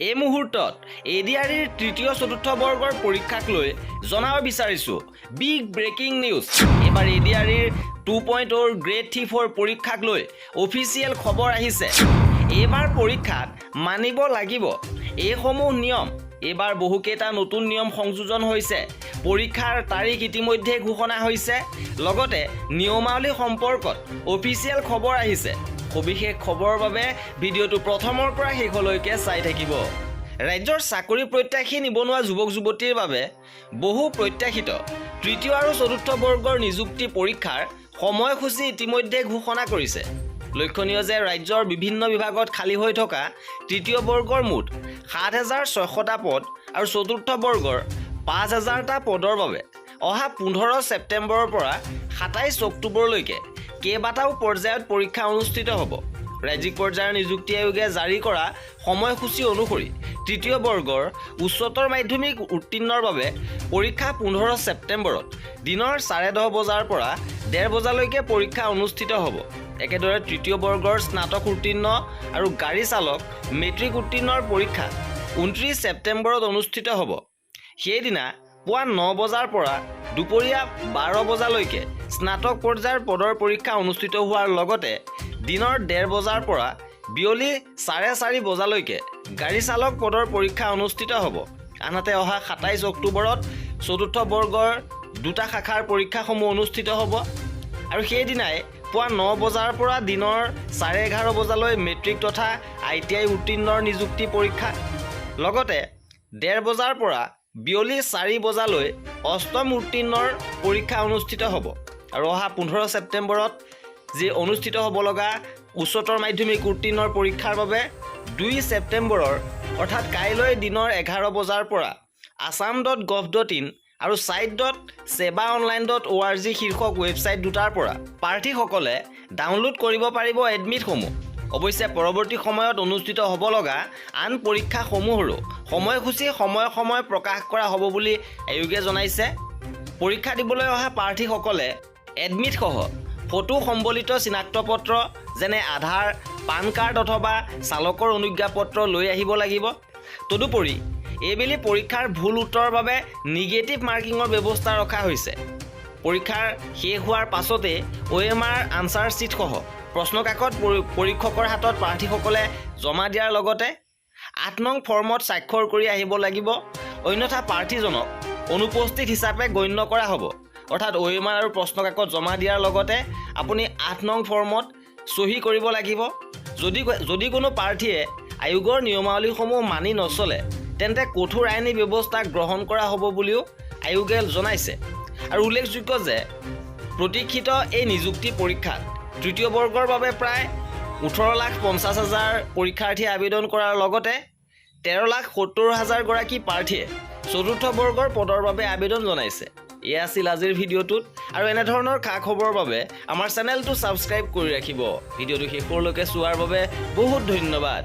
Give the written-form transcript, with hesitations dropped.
এই মুহূৰ্তত এডিআৰইৰ তৃতীয় চতুৰ্থ বৰ্গৰ পৰীক্ষাক লৈ জনাব বিচাৰিছো বিগ ব্ৰেকিং নিউজ। এবাৰ এডিআৰইৰ 2.0 গ্ৰেড 3-4 পৰীক্ষাক লৈ অফিচিয়েল খবৰ আহিছে। এবাৰ পৰীক্ষাত মানিব লাগিব এইসমূহ নিয়ম। এবাৰ বহুকেইটা নতুন নিয়ম সংযোজন হৈছে। পৰীক্ষাৰ তাৰিখ ইতিমধ্যে ঘোষণা হৈছে, লগতে নিয়মাৱলী সম্পৰ্কত অফিচিয়েল খবৰ আহিছে। সবিশেষ খবৰৰ বাবে ভিডিঅ'টো প্ৰথমৰ পৰা শেষলৈকে চাই থাকিব। ৰাজ্যৰ চাকৰি প্ৰত্যাশী নিবনুৱা যুৱক যুৱতীৰ বাবে বহু প্ৰত্যাশিত তৃতীয় আৰু চতুৰ্থ বৰ্গৰ নিযুক্তি পৰীক্ষাৰ সময়সূচী ইতিমধ্যে ঘোষণা কৰিছে। লক্ষণীয় যে ৰাজ্যৰ বিভিন্ন বিভাগত খালী হৈ থকা তৃতীয় বৰ্গৰ মুঠ ৭,৬০০টা পদ আৰু চতুৰ্থ বৰ্গৰ ৫,০০০টা পদৰ বাবে অহা ১৫ ছেপ্টেম্বৰৰ পৰা ২৭ অক্টোবৰলৈকে কেইবাটাও পৰ্যায়ত পৰীক্ষা অনুষ্ঠিত হ'ব। ৰাজ্যিক পৰ্যায়ৰ নিযুক্তি আয়োগে জাৰি কৰা সময়সূচী অনুসৰি তৃতীয় বৰ্গৰ উচ্চতৰ মাধ্যমিক উত্তীৰ্ণৰ বাবে পৰীক্ষা ১৫ ছেপ্টেম্বৰত দিনৰ 10:30 বজাৰ পৰা 1:30 বজালৈকে পৰীক্ষা অনুষ্ঠিত হ'ব। একেদৰে তৃতীয় বৰ্গৰ স্নাতক উত্তীৰ্ণ আৰু গাড়ী চালক মেট্ৰিক উত্তীৰ্ণৰ পৰীক্ষা 29 ছেপ্টেম্বৰত অনুষ্ঠিত হ'ব। সেইদিনা পুৱা 9 বজাৰ পৰা দুপৰীয়া 12 বজালৈকে স্নাতক পৰ্যায়ৰ পদৰ পৰীক্ষা অনুষ্ঠিত হোৱাৰ লগতে দিনৰ 1:30 বজাৰ পৰা বিয়লি 4:30 বজালৈকে গাড়ী চালক পদৰ পৰীক্ষা অনুষ্ঠিত হ'ব। আনহাতে অহা 27 অক্টোবৰত চতুৰ্থ বৰ্গৰ দুটা শাখাৰ পৰীক্ষাসমূহ অনুষ্ঠিত হ'ব আৰু সেইদিনাই পুৱা 9 বজাৰ পৰা দিনৰ 11:30 বজালৈ মেট্ৰিক তথা ITI উত্তীৰ্ণৰ নিযুক্তি পৰীক্ষা, লগতে 1:30 বজাৰ পৰা বিয়লি 4 বজালৈ অষ্টম উত্তীৰ্ণৰ পৰীক্ষা অনুষ্ঠিত হ'ব। আৰু অহা 15 ছেপ্টেম্বৰত যি অনুষ্ঠিত হ'ব লগা উচ্চতৰ মাধ্যমিক উত্তীৰ্ণৰ পৰীক্ষাৰ বাবে 2 ছেপ্টেম্বৰৰ অৰ্থাৎ কাইলৈ দিনৰ 11 বজাৰ পৰা assam.gov.in আৰু site.sebaonline.org শীৰ্ষক ৱেবছাইট দুটাৰ পৰা প্ৰাৰ্থীসকলে ডাউনলোড কৰিব পাৰিব এডমিটসমূহ। অৱশ্যে পৰৱৰ্তী সময়ত অনুষ্ঠিত হ'ব লগা আন পৰীক্ষাসমূহৰো সময়সূচী সময়ে প্ৰকাশ কৰা হ'ব বুলি আয়োগে জনাইছে। পৰীক্ষা দিবলৈ অহা প্ৰাৰ্থীসকলে এডমিটসহ ফটো সম্বলিত চিনাক্তপত্ৰ যেনে আধাৰ, পান কাৰ্ড অথবা চালকৰ অনুজ্ঞাপত্ৰ লৈ আহিব লাগিব। তদুপৰি এইবেলি পৰীক্ষাৰ ভুল উত্তৰৰ বাবে নিগেটিভ মাৰ্কিঙৰ ব্যৱস্থা ৰখা হৈছে। পৰীক্ষাৰ শেষ হোৱাৰ পাছতে OMR আনচাৰ শ্বীটসহ প্ৰশ্নকাকত পৰীক্ষকৰ হাতত প্ৰাৰ্থীসকলে জমা দিয়াৰ লগতে ৮ নং ফৰ্মত স্বাক্ষৰ কৰি আহিব লাগিব, অন্যথা প্ৰাৰ্থীজনক অনুপস্থিত হিচাপে গণ্য কৰা হ'ব। অৰ্থাৎ OMR আৰু প্ৰশ্নকাকত জমা দিয়াৰ লগতে আপুনি ৮ নং ফৰ্মত চহী কৰিব লাগিব। যদি কোনো প্ৰাৰ্থীয়ে আয়োগৰ নিয়মাৱলীসমূহ মানি নচলে তেন্তে কঠোৰ আইনী ব্যৱস্থা গ্ৰহণ কৰা হ'ব বুলিও আয়োগে জনাইছে। আৰু উল্লেখযোগ্য যে প্ৰতীক্ষিত এই নিযুক্তি পৰীক্ষাত তৃতীয় বৰ্গৰ বাবে প্ৰায় 18,50,000 পৰীক্ষাৰ্থী আবেদন কৰাৰ লগতে 13,70,000 গৰাকী প্ৰাৰ্থীয়ে চতুৰ্থ বৰ্গৰ পদৰ বাবে আবেদন জনাইছে। এয়া আছিল আজিৰ ভিডিঅ'টোত, আৰু এনেধৰণৰ খা খবৰৰ বাবে আমাৰ চেনেলটো ছাবস্ক্ৰাইব কৰি ৰাখিব। ভিডিঅ'টো শেষলৈকে চোৱাৰ বাবে বহুত ধন্যবাদ।